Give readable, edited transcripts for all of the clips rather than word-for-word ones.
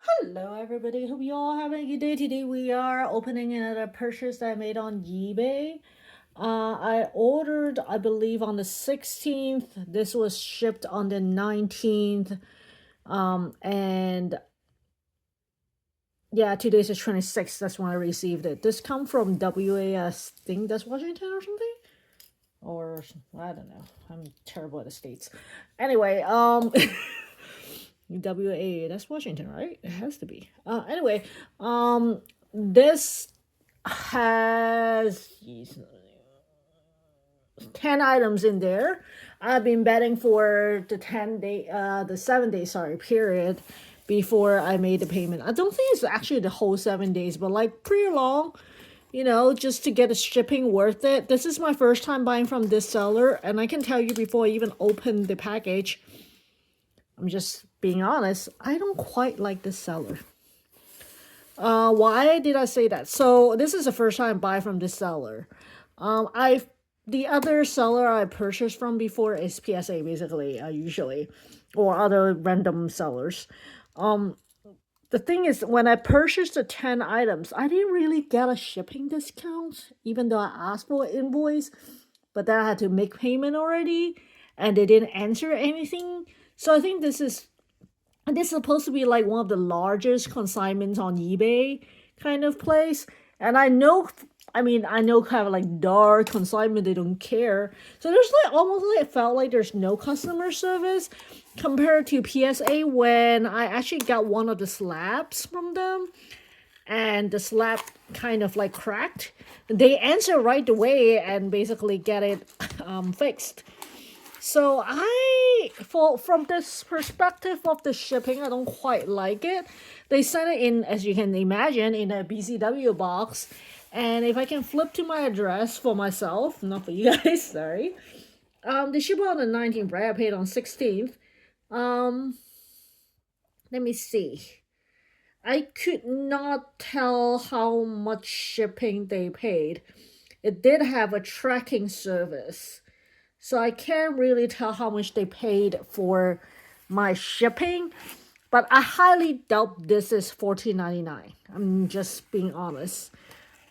Hello everybody, hope you all having a good day. Today we are opening another purchase that I made on eBay. I ordered, I believe, on the 16th. This was shipped on the 19th. And yeah, today's the 26th. That's when I received it. This come from WAS, think that's Washington or something? Or I don't know. I'm terrible at the states. Anyway, WA, that's Washington, right? It has to be. Anyway, this has 10 items in there. I've been betting for the 7 day, sorry, period before I made the payment. I don't think it's actually the whole 7 days, but like pretty long, just to get the shipping worth it. This is my first time buying from this seller, and I can tell you before I even open the package, I'm just being honest, I don't quite like this seller. Why did I say that? So this is the first time I buy from this seller. The other seller I purchased from before is PSA, basically, usually, or other random sellers. The thing is, when I purchased the 10 items, I didn't really get a shipping discount, even though I asked for an invoice, but then I had to make payment already, and they didn't answer anything. So I think this is supposed to be like one of the largest consignments on eBay kind of place. And I know kind of like dark consignment, they don't care. So there's like almost like it felt like there's no customer service compared to PSA when I actually got one of the slabs from them. And the slab kind of like cracked. They answer right away and basically get it fixed. So from this perspective of the shipping, I don't quite like it. They sent it in, as you can imagine, in a BCW box. And if I can flip to my address for myself, not for you guys, sorry. They ship on the 19th, right? I paid on 16th. Let me see. I could not tell how much shipping they paid. It did have a tracking service. So I can't really tell how much they paid for my shipping, but I highly doubt this is $14.99. I'm just being honest.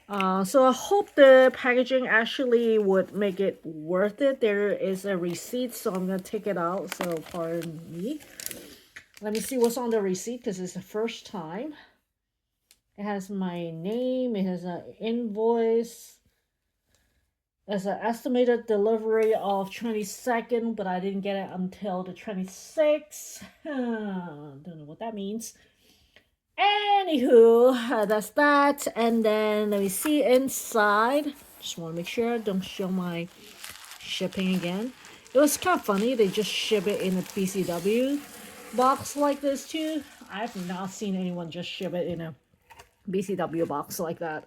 So I hope the packaging actually would make it worth it. There is a receipt, so I'm going to take it out. So pardon me. Let me see what's on the receipt because it's the first time. It has my name. It has an invoice. There's an estimated delivery of 22nd, but I didn't get it until the 26th. Don't know what that means. Anywho, that's that. And then let me see inside. Just want to make sure I don't show my shipping again. It was kind of funny. They just ship it in a BCW box like this too. I've not seen anyone just ship it in a BCW box like that.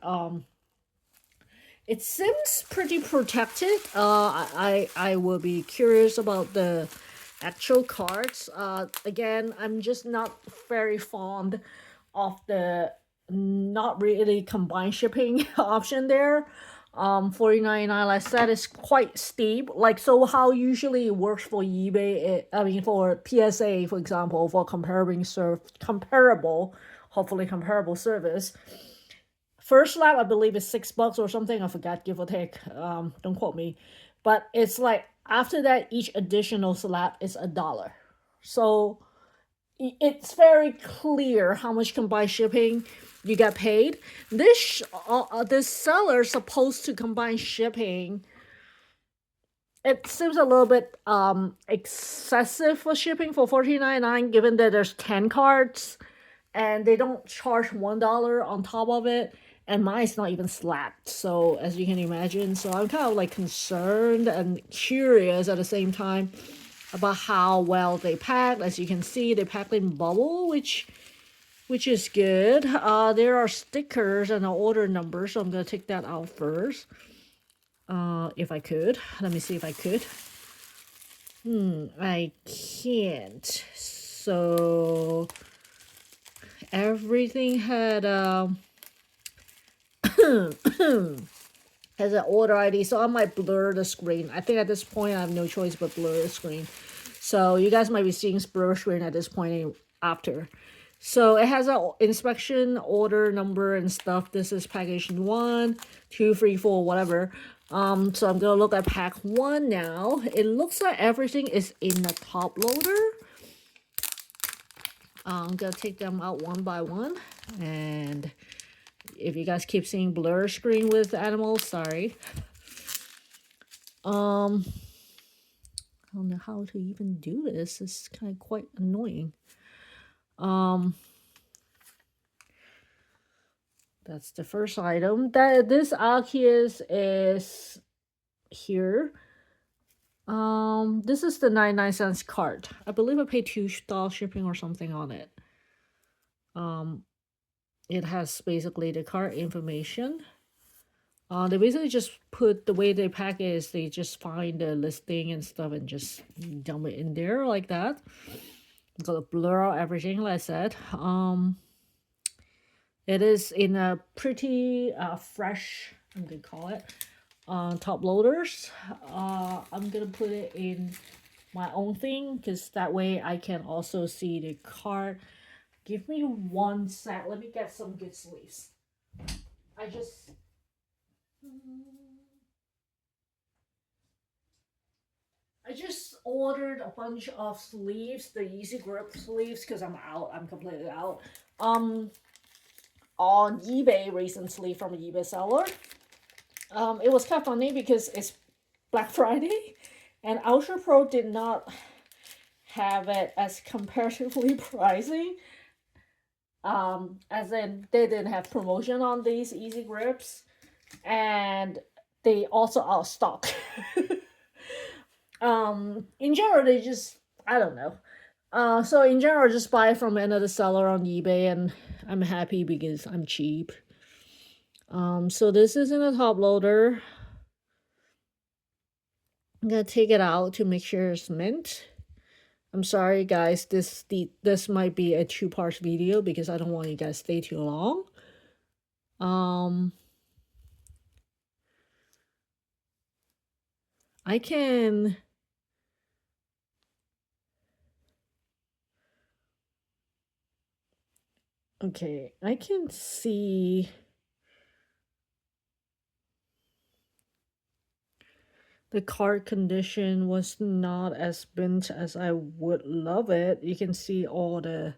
It seems pretty protected. I will be curious about the actual cards. Again, I'm just not very fond of the not really combined shipping option there. $49.99, like I said, is quite steep. Like, so how usually it works for eBay, for PSA, for example, for hopefully comparable service. First lap, I believe, is $6 or something. I forgot, give or take. Don't quote me. But it's like, after that, each additional slab is $1. So it's very clear how much combined shipping you get paid. This seller is supposed to combine shipping. It seems a little bit excessive for shipping for $14.99, given that there's 10 cards and they don't charge $1 on top of it. And mine's not even slapped, so as you can imagine. So I'm kind of like concerned and curious at the same time about how well they packed. As you can see, they packed in bubble, which is good. There are stickers and an order number, so I'm gonna take that out first. If I could. Let me see if I could. I can't. So everything had has an order ID, so I might blur the screen. I think at this point I have no choice but blur the screen. So you guys might be seeing blur screen at this point after. So it has an inspection order number and stuff. This is package 1, 2, 3, 4, whatever. So I'm gonna look at pack 1 now. It looks like everything is in the top loader. I'm gonna take them out one by one. And if you guys keep seeing blur screen with animals, sorry. I don't know how to even do this. It's kind of quite annoying. That's the first item. This Arceus is here. This is the 99 cents card. I believe I paid $2 shipping or something on it. It has basically the card information. They basically just put, the way they pack it is they just find the listing and stuff and just dump it in there like that. I'm gonna blur out everything, like I said. It is in a pretty fresh, I'm gonna call it, top loaders. I'm gonna put it in my own thing because that way I can also see the card. Give me 1 sec. Let me get some good sleeves. I just ordered a bunch of sleeves, the easy grip sleeves, because I'm completely out. On eBay recently from an eBay seller. It was kind of funny because it's Black Friday and Ultra Pro did not have it as comparatively pricing. As in they didn't have promotion on these easy grips and they also out of stock. In general, they just, I don't know. So in general, just buy from another seller on eBay and I'm happy because I'm cheap. So this is in a top loader. I'm gonna take it out to make sure it's mint. I'm sorry guys, this might be a 2-part video because I don't want you guys to stay too long. I can see the card condition was not as bent as I would love it. You can see all the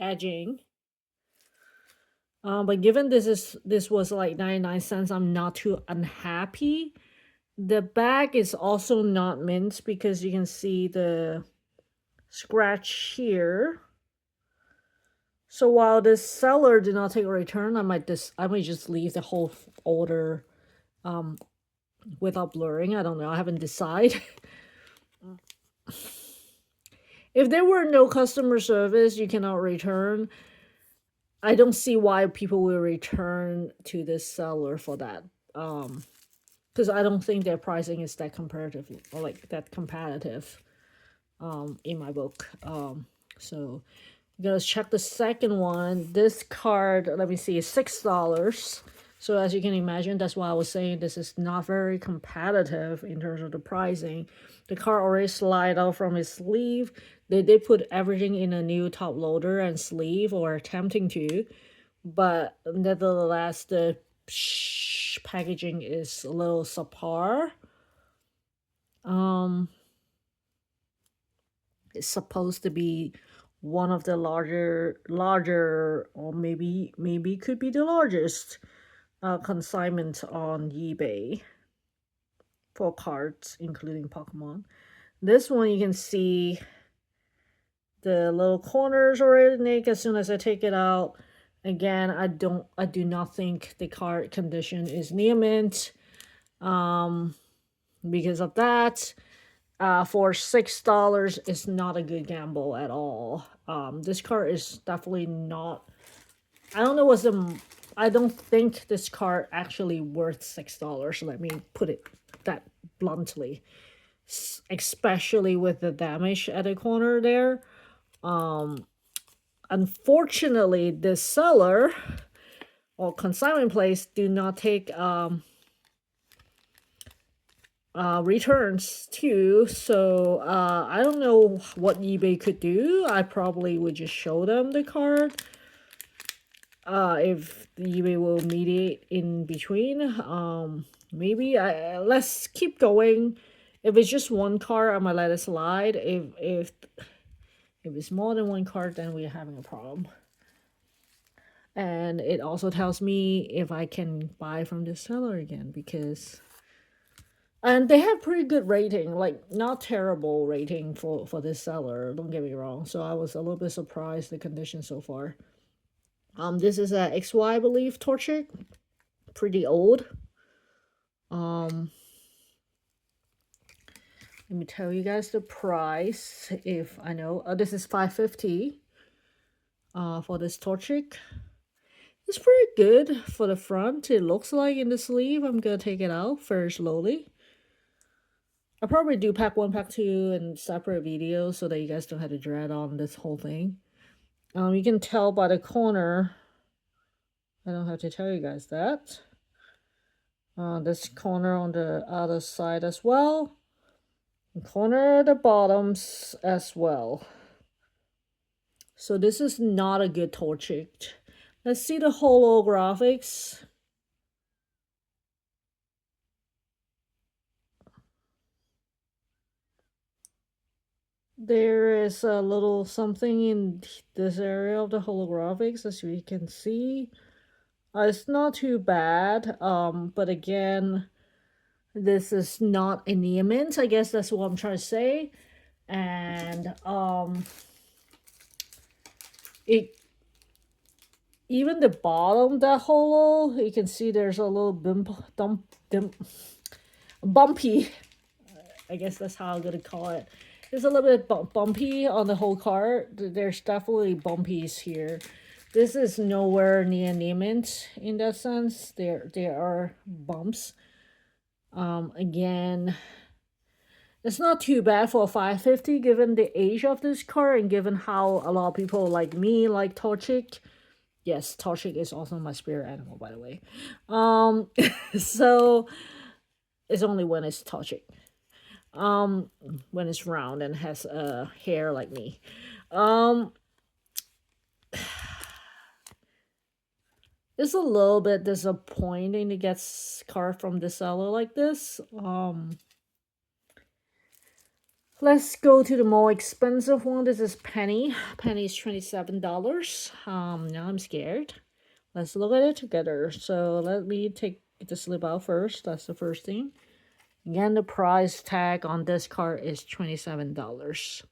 edging. But given this was like 99 cents, I'm not too unhappy. The bag is also not mint because you can see the scratch here. So while this seller did not take a return, I might just leave the whole order without blurring. I don't know. I haven't decided. If there were no customer service, you cannot return. I don't see why people will return to this seller for that. Because I don't think their pricing is that comparative or like that competitive. In my book. So let's check the second one. This card, let me see, is $6. So as you can imagine, that's why I was saying this is not very competitive in terms of the pricing. The card already slide out from its sleeve. They did put everything in a new top loader and sleeve, or attempting to, but nevertheless the packaging is a little subpar. It's supposed to be one of the larger, or maybe could be the largest consignment on eBay for cards, including Pokemon. This one you can see the little corners already nick as soon as I take it out. Again, I do not think the card condition is near mint. Because of that. For $6 is not a good gamble at all. This card is definitely not. I don't think this card actually worth $6. Let me put it that bluntly. Especially with the damage at the corner there. Unfortunately, this seller or consignment place do not take returns too. So I don't know what eBay could do. I probably would just show them the card. If the eBay will mediate in between. Maybe let's keep going. If it's just one card, I might let it slide. If it's more than one card, then we're having a problem. And it also tells me if I can buy from the seller again, because and they have pretty good rating, like not terrible rating for this seller, don't get me wrong. So I was a little bit surprised the condition so far. This is a XY, I believe, Torchic. Pretty old. Let me tell you guys the price if I know. This is $5.50 for this Torchic. It's pretty good for the front. It looks like in the sleeve. I'm gonna take it out very slowly. I'll probably do pack 1, pack 2 and separate videos so that you guys don't have to dread on this whole thing. You can tell by the corner. I don't have to tell you guys that. This corner on the other side as well. And corner at the bottoms as well. So this is not a good Torchic. Let's see the holographics. There is a little something in this area of the holographics, as we can see. It's not too bad, but again, this is an enamel. I guess that's what I'm trying to say. And even the bottom, that holo, you can see there's a little bumpy. I guess that's how I'm gonna call it. There's a little bit bumpy on the whole card. There's definitely bumpies here. This is nowhere near enamel in that sense. There are bumps. Again, it's not too bad for $5.50 given the age of this card and given how a lot of people like me like Torchic. Yes, Torchic is also my spirit animal, by the way. So it's only when it's Torchic. When it's round and has hair like me. It's a little bit disappointing to get card from the seller like this. Let's go to the more expensive one. This is Penny. Penny is $27. Now I'm scared. Let's look at it together. So let me take the slip out first. That's the first thing. Again, the price tag on this card is $27.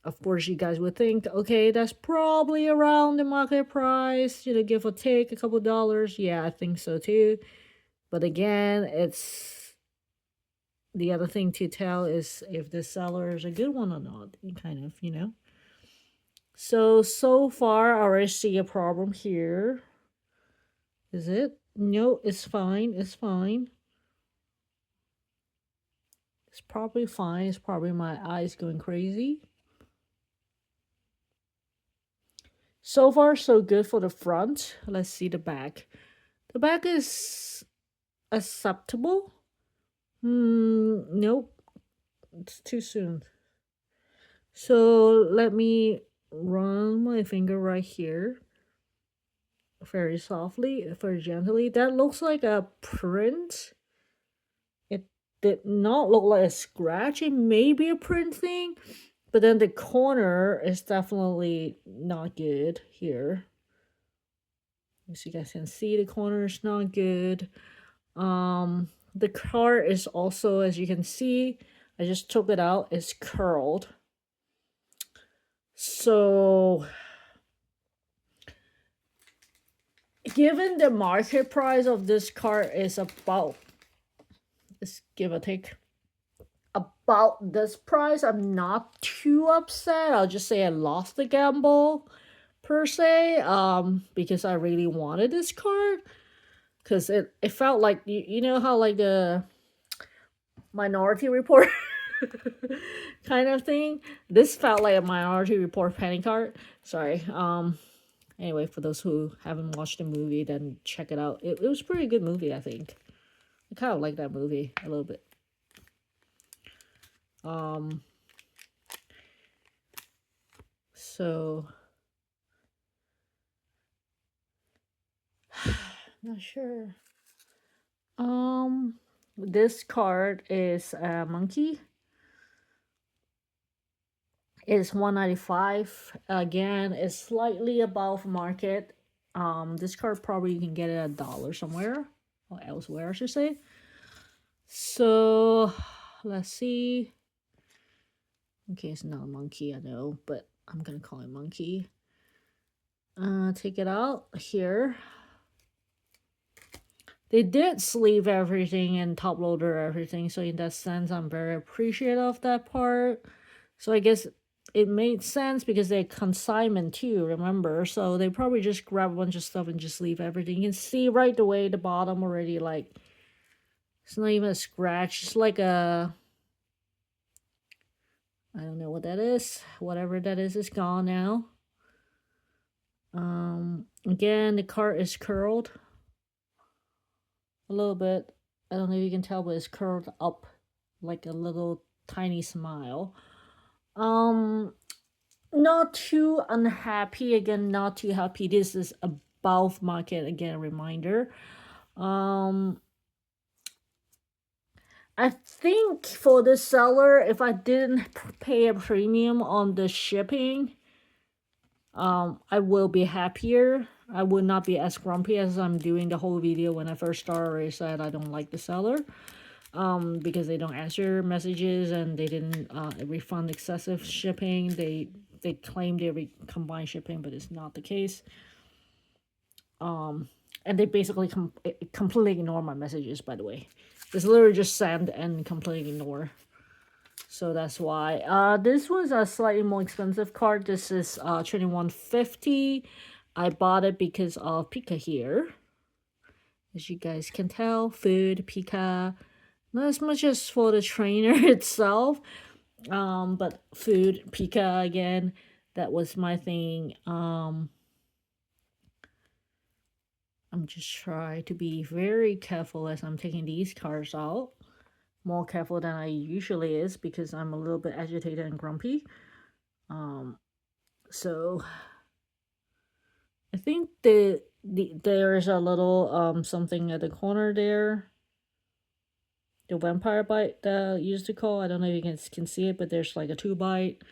Of course, you guys would think, okay, that's probably around the market price, give or take a couple dollars. Yeah, I think so too. But again, it's the other thing to tell is if the seller is a good one or not, kind of, So far, I already see a problem here. Is it? No, it's fine. It's fine. It's probably fine. It's probably my eyes going crazy. So far, so good for the front. Let's see the back. The back is acceptable. Nope. It's too soon. So let me run my finger right here. Very softly, very gently. That looks like a print. It did not look like a scratch. It may be a print thing. But then the corner is definitely not good here. As you guys can see, the corner is not good. The card is also, as you can see, I just took it out, it's curled. So, given the market price of this card is about, let's give or take, about this price, I'm not too upset. I'll just say I lost the gamble per se, because I really wanted this card, because it felt like, you know how like the Minority Report kind of thing. This felt like a Minority Report penny card. Sorry. Anyway, for those who haven't watched the movie, then check it out. It was a pretty good movie, I think. I kind of like that movie a little bit. So not sure. This card is a monkey. It's 195. Again, it's slightly above market. This card probably you can get it at $1 somewhere or elsewhere, I should say. So let's see. Okay, it's not a monkey, I know, but I'm gonna call it monkey. Take it out here. They did sleeve everything and top loader everything, so in that sense, I'm very appreciative of that part. So I guess it made sense because they consignment too, remember? So they probably just grab a bunch of stuff and just leave everything. You can see right away the bottom already, like, it's not even a scratch. It's like a, I don't know what that is. Whatever that is gone now. Again, the card is curled a little bit. I don't know if you can tell, but it's curled up like a little tiny smile. Not too unhappy. Again, not too happy. This is above market. Again, reminder. I think for the seller, if I didn't pay a premium on the shipping, I will be happier. I would not be as grumpy as I'm doing the whole video when I first started. I said I don't like the seller because they don't answer messages and they didn't refund excessive shipping. They claim they combine shipping, but it's not the case. And they basically completely ignore my messages, by the way. It's literally just send and completely ignore. So that's why. This was a slightly more expensive card. This is 2150. I bought it because of Pika here. As you guys can tell, food, Pika. Not as much as for the trainer itself. But food, Pika again. That was my thing. I'm just trying to be very careful as I'm taking these cards out. More careful than I usually is because I'm a little bit agitated and grumpy. So I think there's a little something at the corner there. The vampire bite that I used to call. I don't know if you can see it, but there's like a 2-bite.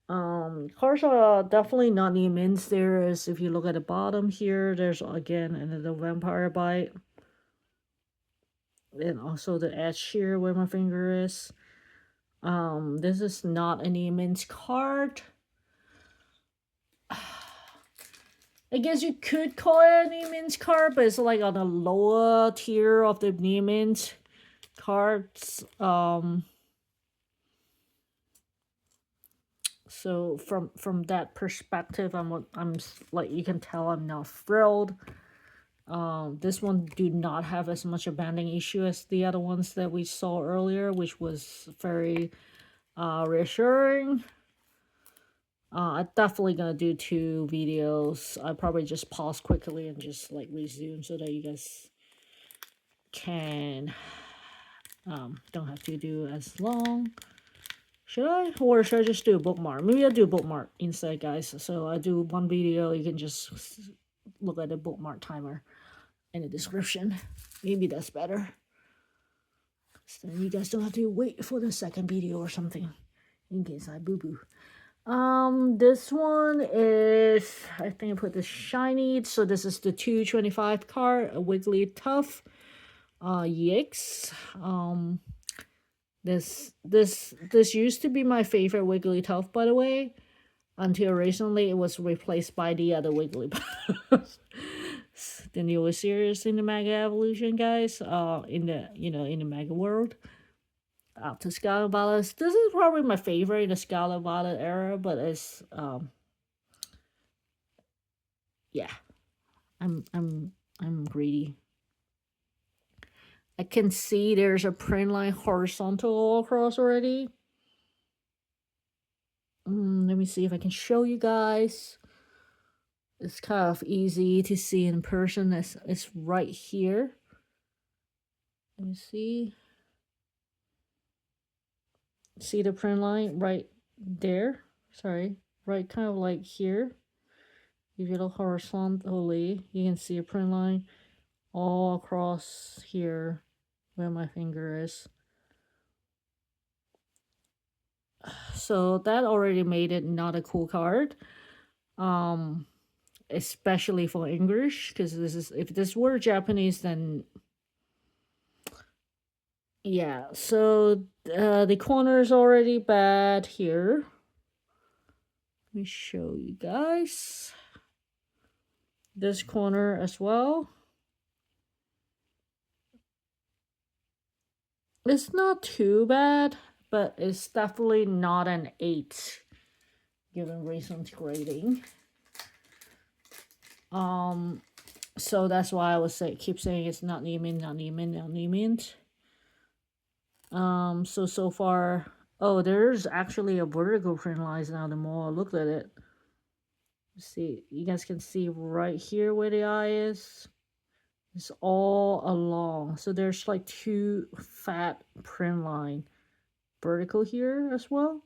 Cards are definitely not new mints. There is, if you look at the bottom here, there's again another vampire bite. And also the edge here where my finger is. This is not a new mints card. I guess you could call it a new mints card, but it's like on the lower tier of the new mint cards. So from that perspective, I'm like, you can tell I'm not thrilled. This one do not have as much a banding issue as the other ones that we saw earlier, which was very reassuring. I'm definitely gonna do 2 videos. I'll probably just pause quickly and just like resume so that you guys can don't have to do as long. Should I? Or should I just do a bookmark? Maybe I'll do a bookmark instead, guys. So I do 1 video, you can just look at the bookmark timer in the description. Maybe that's better. So then you guys don't have to wait for the second video or something in case I boo-boo. This one is, I think I put this shiny. So this is the 225 card, a Wigglytuff EX. This used to be my favorite Wigglytuff, by the way, until recently it was replaced by the other Wigglytuff. The newest series in the Mega Evolution, guys. In the Mega world. After Scarlet Violet, this is probably my favorite in the Scarlet Violet era, but it's yeah, I'm greedy. I can see there's a print line horizontal all across already. Let me see if I can show you guys. It's kind of easy to see in person. It's right here. Let me see. See the print line right there? Sorry, right kind of like here. If you look horizontally, you can see a print line all across here where my finger is. So that already made it not a cool card. Especially for English, because this is, if this were Japanese, then yeah. So the corner is already bad here. Let me show you guys this corner as well. It's not too bad, but it's definitely not an 8 given recent grading. So that's why I was keep saying it's not Neiman, not Neiman, not Neiman. So far, oh, there's actually a vertical print line now. The more I look at it, see, you guys can see right here where the eye is. It's all along. So there's like 2 fat print line vertical here as well.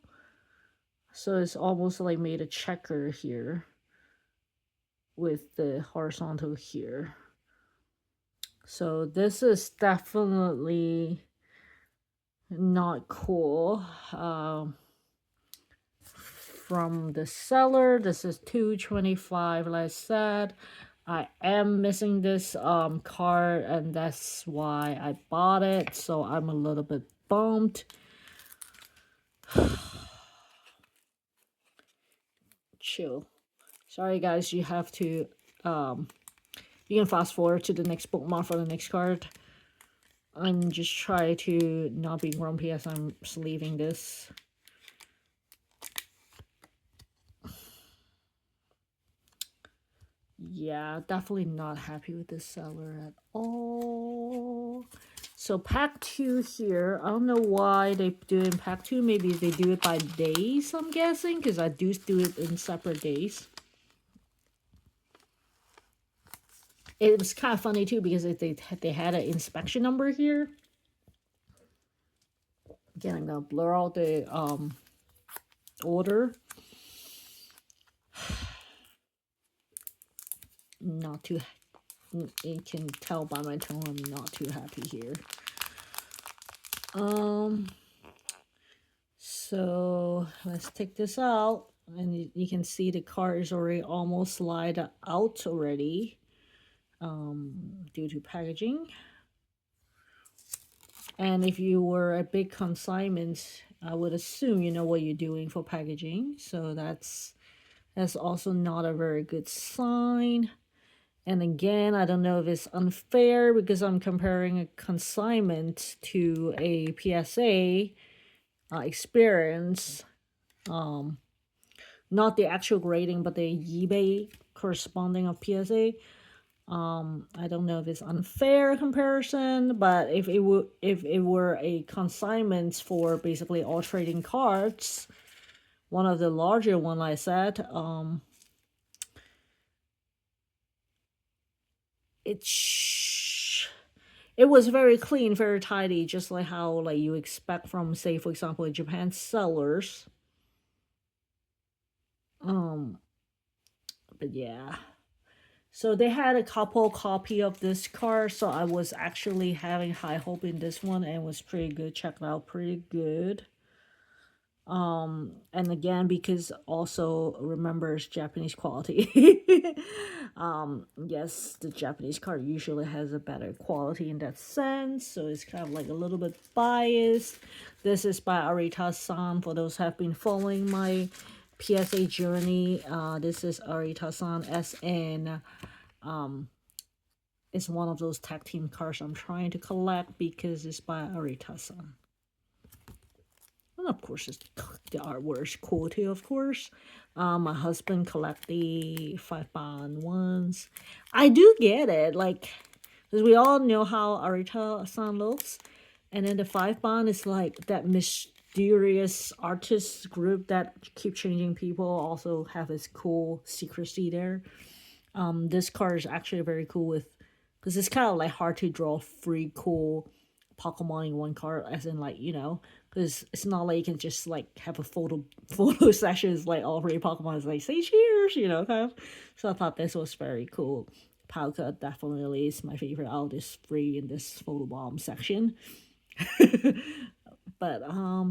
So it's almost like made a checker here with the horizontal here. So this is definitely not cool. From the seller, this is $225, like I said. I am missing this card, and that's why I bought it, so I'm a little bit bummed. Chill. Sorry guys, you have to you can fast forward to the next bookmark for the next card. I'm just trying to not be grumpy as I'm sleeving this. Yeah, definitely not happy with this seller at all. So pack 2 here. I don't know why they do it in pack 2. Maybe they do it by days, I'm guessing, because I do it in separate days. It was kind of funny too because they had an inspection number here. Again, I'm gonna blur out the order. Not too, you can tell by my tone I'm not too happy here. So let's take this out, and you can see the card is already almost slide out already, due to packaging. And if you were a big consignment, I would assume you know what you're doing for packaging. So that's also not a very good sign. And again, I don't know if it's unfair because I'm comparing a consignment to a PSA experience. Not the actual grading, but the eBay corresponding of PSA. I don't know if it's unfair comparison, but if it were a consignment for basically all trading cards, one of the larger one, like I said, it was very clean, very tidy, just like how like you expect from, say, for example, Japan sellers. But yeah. So they had a couple copy of this card, so I was actually having high hope in this one, and it was pretty good. Checked out pretty good. And again, because also remembers Japanese quality. Yes, the Japanese card usually has a better quality in that sense, so it's kind of like a little bit biased. This is by Arita-san, for those who have been following my PSA journey. This is Arita-san SN. It's one of those tag team cards I'm trying to collect because it's by Arita-san. And of course, the artwork is cool too, of course. My husband collect the 5-bond ones. I do get it, like, because we all know how Arita-san looks. And then the 5-bond is like that mysterious artist group that keep changing people, also have this cool secrecy there. This card is actually very cool with, because it's kind of like hard to draw 3 cool Pokemon in one card, as in, like, you know, Because it's not like you can just like have a photo sessions like all three Pokemon is like say cheers, you know, kind of. So I thought this was very cool. Palkia definitely is my favorite out of this three in this photo bomb section. But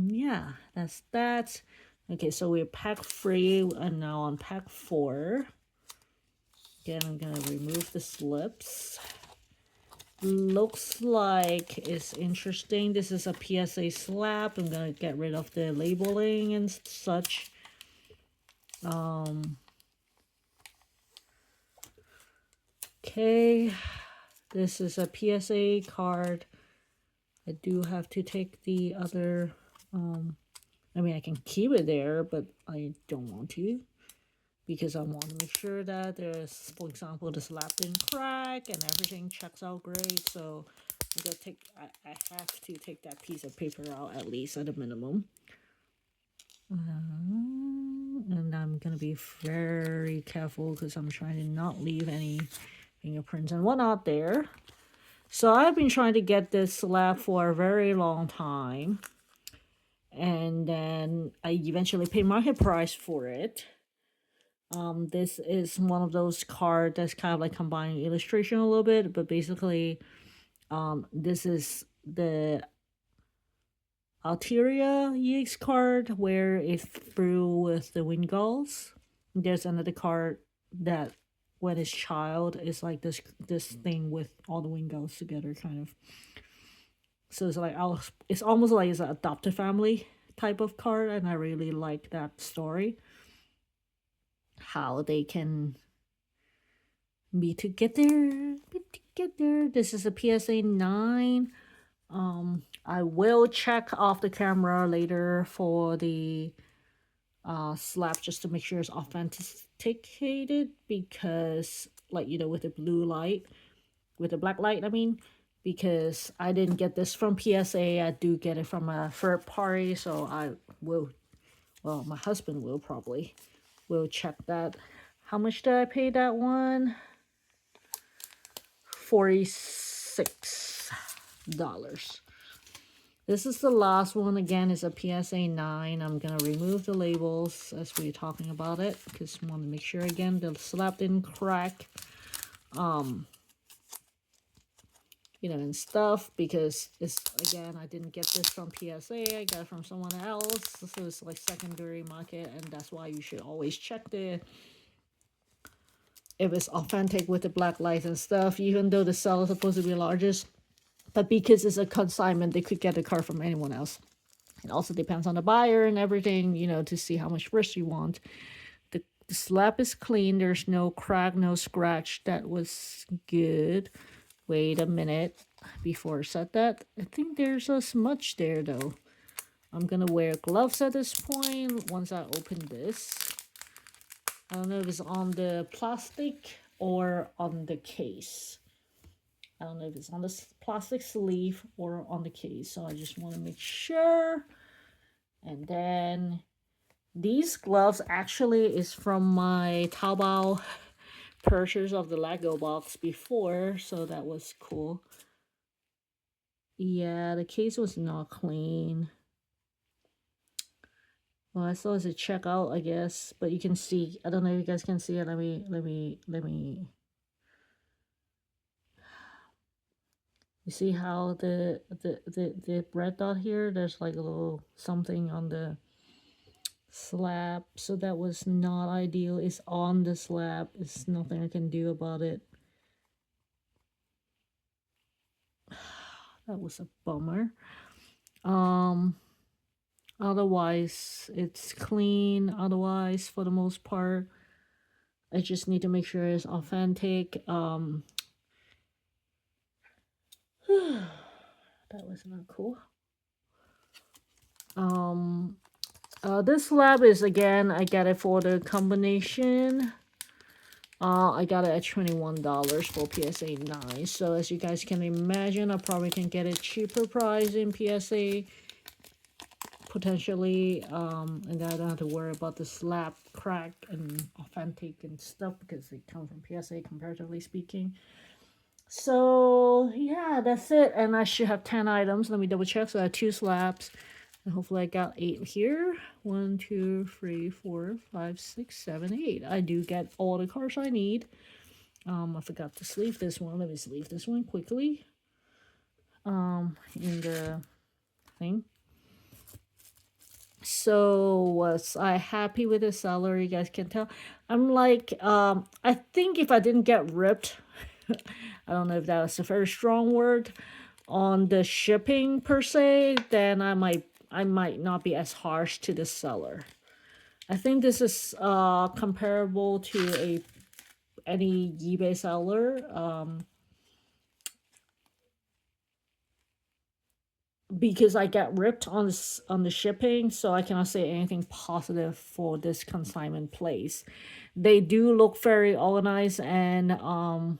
yeah, that's that. Okay, so we're pack 3 and now on pack 4. Again, I'm gonna remove the slips. Looks like it's interesting. This is a PSA slab. I'm gonna get rid of the labeling and such. Okay, this is a PSA card. I do have to take the other, I mean, I can keep it there, but I don't want to. Because I want to make sure that there's, for example, the slab didn't crack and everything checks out great. So I'm gonna take, I have to take that piece of paper out at least at a minimum. And I'm gonna be very careful because I'm trying to not leave any fingerprints and whatnot there. So I've been trying to get this slab for a very long time. And then I eventually paid market price for it. This is one of those cards that's kind of like combining illustration a little bit, but basically, this is the Altaria Ex card where it's through with the Wingulls. There's another card that when it's child is like this thing with all the Wingulls together, kind of. So it's like it's almost like it's an adopted family type of card, and I really like that story. How they can be together. This is a PSA 9. I will check off the camera later for the slab just to make sure it's authenticated, because like, you know, with the blue light, with the black light, I mean, because I didn't get this from PSA. I do get it from a third party, so I will, well, my husband will probably will check that. How much did I pay that one? $46. This is the last one. Again, it's a PSA 9. I'm gonna remove the labels as we're talking about it because I want to make sure again the slab didn't crack. You know, and stuff, because it's, again, I didn't get this from PSA, I got it from someone else, so it's like secondary market, and that's why you should always check if it's authentic with the black lights and stuff, even though the seller is supposed to be largest. But because it's a consignment, they could get the card from anyone else. It also depends on the buyer and everything, you know, to see how much risk you want. The slab is clean, there's no crack, no scratch. That was good. Wait a minute before I said that. I think there's a smudge there though. I'm gonna wear gloves at this point once I open this. I don't know if it's on the plastic or on the case. I don't know if it's on the plastic sleeve or on the case. So I just want to make sure. And then these gloves actually is from my Taobao purchase of the Lego box before, so that was cool. Yeah, the case was not clean. Well, I still have to check out, I guess, but you can see. I don't know if you guys can see it. Let me. You see how the red dot here? There's like a little something on the slab, so that was not ideal. It's on the slab. It's nothing I can do about it. That was a bummer. Otherwise it's clean. Otherwise, for the most part, I just need to make sure it's authentic. That was not cool. This slab is, again, I got it for the combination. I got it at $21 for PSA 9. So as you guys can imagine, I probably can get it cheaper price in PSA. Potentially, and I don't have to worry about the slab crack and authentic and stuff because they come from PSA comparatively speaking. So yeah, that's it. And I should have 10 items. Let me double check. So I have 2 slabs. So hopefully I got 8 here. 1, 2, 3, 4, 5, 6, 7, 8. I do get all the cards I need. I forgot to sleeve this one. Let me sleeve this one quickly. In the thing. So was I happy with the seller? You guys can tell. I'm like, I think if I didn't get ripped, I don't know if that was a very strong word, on the shipping per se, then I might not be as harsh to the seller. I think this is comparable to any eBay seller. Because I got ripped on the shipping, so I cannot say anything positive for this consignment place. They do look very organized and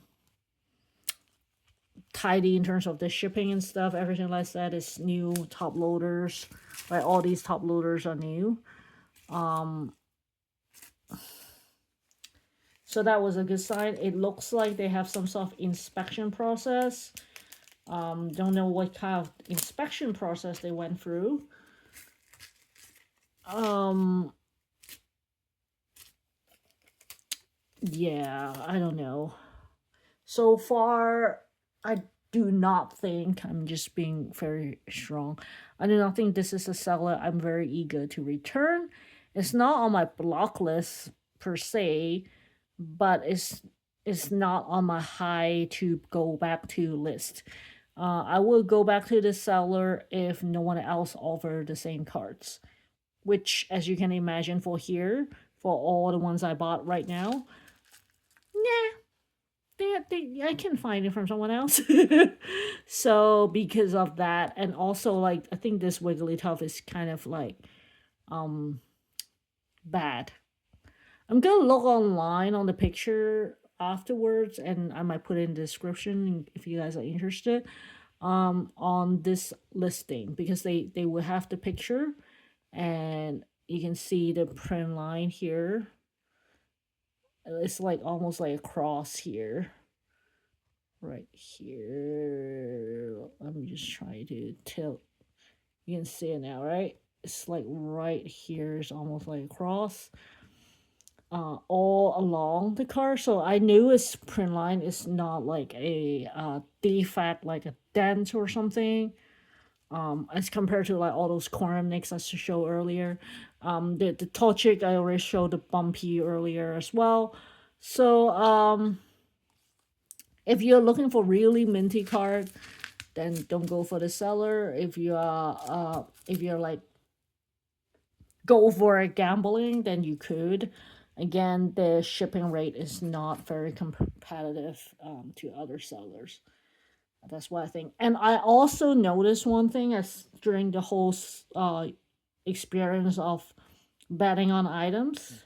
tidy in terms of the shipping and stuff. Everything like that is new. Top loaders, right? All these top loaders are new. So that was a good sign. It looks like they have some sort of inspection process. Don't know what kind of inspection process they went through. Yeah, I don't know. So far, I do not think, I'm just being very strong, I do not think this is a seller I'm very eager to return. It's not on my block list per se, but it's not on my high to go back to list. I will go back to the seller if no one else offers the same cards. Which, as you can imagine, for here, for all the ones I bought right now, I can find it from someone else. So, because of that, and also, like, I think this Wigglytuff is kind of, like, bad. I'm gonna look online on the picture afterwards, and I might put it in the description if you guys are interested on this listing, because they will have the picture and you can see the print line here. It's like almost like a cross here, right here. I'm just trying to tilt. You can see it now, right? It's like right here is almost like a cross. All along the car, so I knew its print line is not like a defect, like a dent or something. As compared to like all those corner nicks I showed earlier. The Torchic I already showed the bumpy earlier as well. So if you're looking for really minty card, then don't go for the seller. If you're like go for a gambling, then you could. Again, the shipping rate is not very competitive to other sellers. That's what I think. And I also noticed one thing as during the whole experience of betting on items.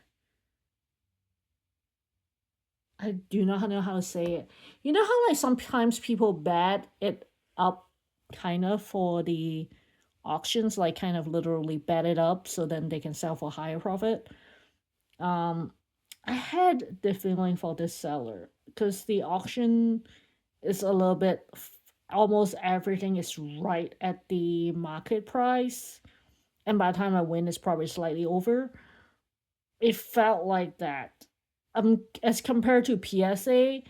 I do not know how to say it. You know how like sometimes people bet it up kind of for the auctions, like kind of literally bet it up so then they can sell for higher profit. I had the feeling for this seller because the auction is a little bit, almost everything is right at the market price, and by the time I win it's probably slightly over. It felt like that. As compared to PSA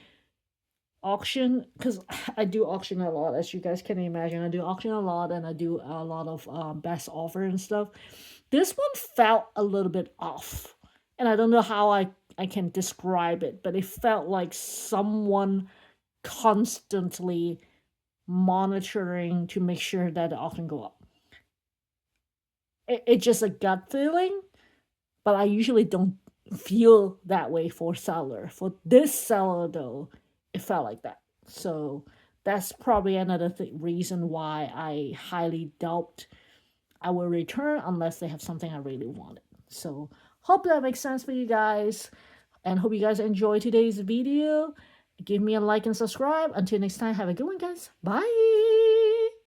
auction, because I do auction a lot, as you guys can imagine. I do auction a lot, and I do a lot of best offer and stuff. This one felt a little bit off, and I don't know how I can describe it, but it felt like someone constantly monitoring to make sure that the auction go up. It's just a gut feeling, but I usually don't feel that way for seller. For this seller though, it felt like that. So that's probably another reason why I highly doubt I will return unless they have something I really wanted. So hope that makes sense for you guys, and hope you guys enjoy today's video. Give me a like and subscribe. Until next time, have a good one, guys. Bye.